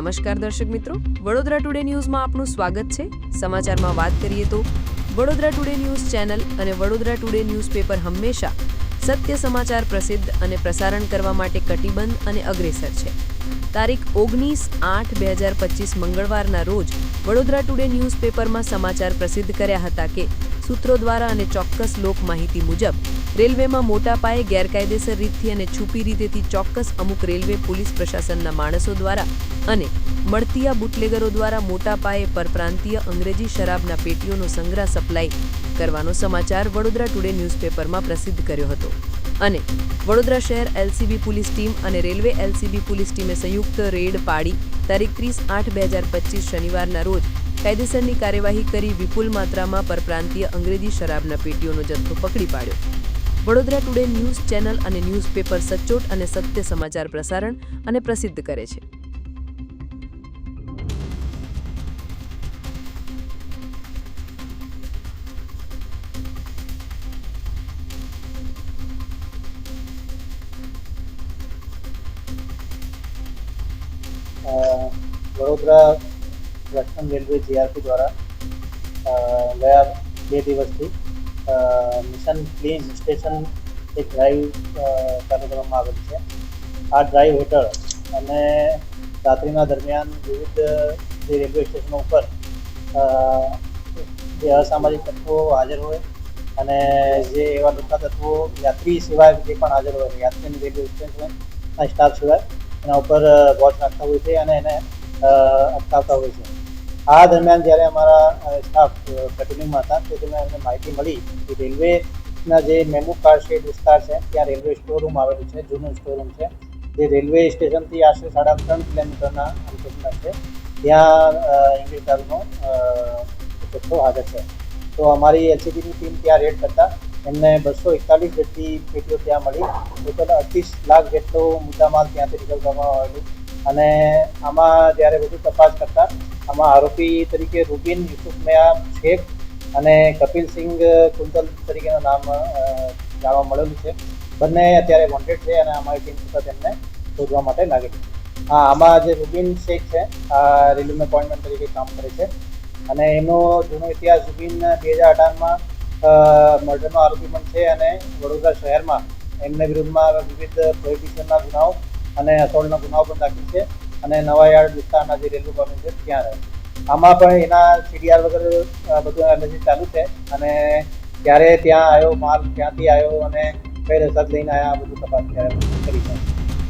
નમસ્કાર દર્શક મિત્રો, વડોદરા ટુડે ન્યૂઝમાં આપનું સ્વાગત છે। સમાચારમાં વાત કરીએ તો વડોદરા ટુડે ન્યૂઝ ચેનલ અને વડોદરા ટુડે ન્યૂઝપેપર હંમેશા સત્ય સમાચાર પ્રસિદ્ધ અને પ્રસારણ કરવા માટે કટિબદ્ધ અને અગ્રેસર છે। તારીખ 19/8/2025 મંગળવારના રોજ વડોદરા ટુડે ન્યૂઝપેપરમાં સમાચાર પ્રસિદ્ધ કર્યા હતા કે સૂત્રો દ્વારા અને ચોક્કસ લોક માહિતી મુજબ રેલવેમાં મોટા પાયે ગેરકાયદેસર રીતથી અને છુપી રીતેથી ચોક્કસ અમુક રેલવે પોલીસ પ્રશાસનના માણસો દ્વારા અને મળતિયા બુટલેગરો દ્વારા મોટા પાયે પરપ્રાંતીય અંગ્રેજી શરાબના પેટીઓનો સંગ્રહ સપ્લાય કરવાનો સમાચાર વડોદરા ટુડે ન્યૂઝપેપરમાં પ્રસિદ્ધ કર્યો હતો અને વડોદરા શહેર એલસીબી પોલીસ ટીમ અને રેલવે એલસીબી પોલીસ ટીમે સંયુક્ત રેડ પાડી તારીખ 30/8/2025 શનિવારના રોજ કાયદેસરની કાર્યવાહી કરી વિપુલ માત્રામાં પરપ્રાંતીય અંગ્રેજી શરાબના પેટીઓનો જથ્થો પકડી પાડ્યો। વડોદરા ટુડે ન્યૂઝ ચેનલ અને ન્યૂઝપેપર સચોટ અને સત્ય સમાચાર પ્રસારણ અને પ્રસિદ્ધ કરે છે। વડોદરા વેસ્ટર્ન રેલવે જીઆરપી દ્વારા ગયા 2 દિવસથી મિશન ક્લીન સ્ટેશન એક ડ્રાઈવ ચાલુ કરવામાં આવેલી છે। આ ડ્રાઈવ હેઠળ અને રાત્રિના દરમિયાન વિવિધ જે રેલવે સ્ટેશનો ઉપર જે અસામાજિક તત્વો હાજર હોય અને જે એવા લોકો તત્વો યાત્રી સિવાય જે પણ હાજર હોય યાત્રીની રેલવે સ્ટેશન સ્ટાફ સિવાય એના ઉપર વોચ રાખતા હોય છે અને એને અટકાવતા હોય છે। આ દરમિયાન જ્યારે અમારા સ્ટાફ પેટ્રોલિંગમાં હતા તો તેમને અમને માહિતી મળી કે રેલવેના જે મેમુ કાર શેડ વિસ્તાર છે ત્યાં રેલવે સ્ટોર રૂમ આવેલું છે, જૂનું સ્ટોર રૂમ છે જે રેલવે સ્ટેશનથી આશરે 3.5 કિલોમીટરના અંતરમાં છે। ત્યાં ઇંગ્લિશ દારૂનો જથ્થો હાજર છે। તો અમારી એલસીબીની ટીમ ત્યાં રેડ કરતા એમને 241 જેટલી પેટીઓ ત્યાં મળી, ટોટલ 38 લાખ જેટલો મુદ્દામાલ ત્યાંથી રિકવર કરવામાં આવેલું અને આમાં જ્યારે વધુ તપાસ કરતા આમાં આરોપી તરીકે રૂબિન યુસુફ મિયા શેખ અને કપિલ સિંઘ કુંતલ તરીકેનું નામ જાણવા મળેલું છે। બંને અત્યારે વોન્ટેડ છે અને અમારી ટીમ સતત એમને શોધવા માટે લાગેલી છે। હા, આમાં જે રૂબિન શેખ છે આ રેલવે અપોઇન્ટમેન્ટ તરીકે કામ કરે છે અને એનો જૂનો ઇતિહાસ રૂબિન 2018માં મર્ડરનો આરોપી પણ છે અને વડોદરા શહેરમાં એમના વિરુદ્ધમાં વિવિધ પ્રોહિબિશનના ગુનાઓ અને અસોલ્ટના ગુનાઓ પણ દાખલ છે અને નવાયાર્ડ વિસ્તારના જે રેલવે કોલોની છે ત્યાં રહે। આમાં પણ એના સીડીઆર વગર બધું એનાલિસિસ ચાલુ છે અને ક્યારે ત્યાં આવ્યો માલ, ક્યાંથી આવ્યો અને કઈ રસદ લઈને આવ્યા બધું તપાસ કરી છે।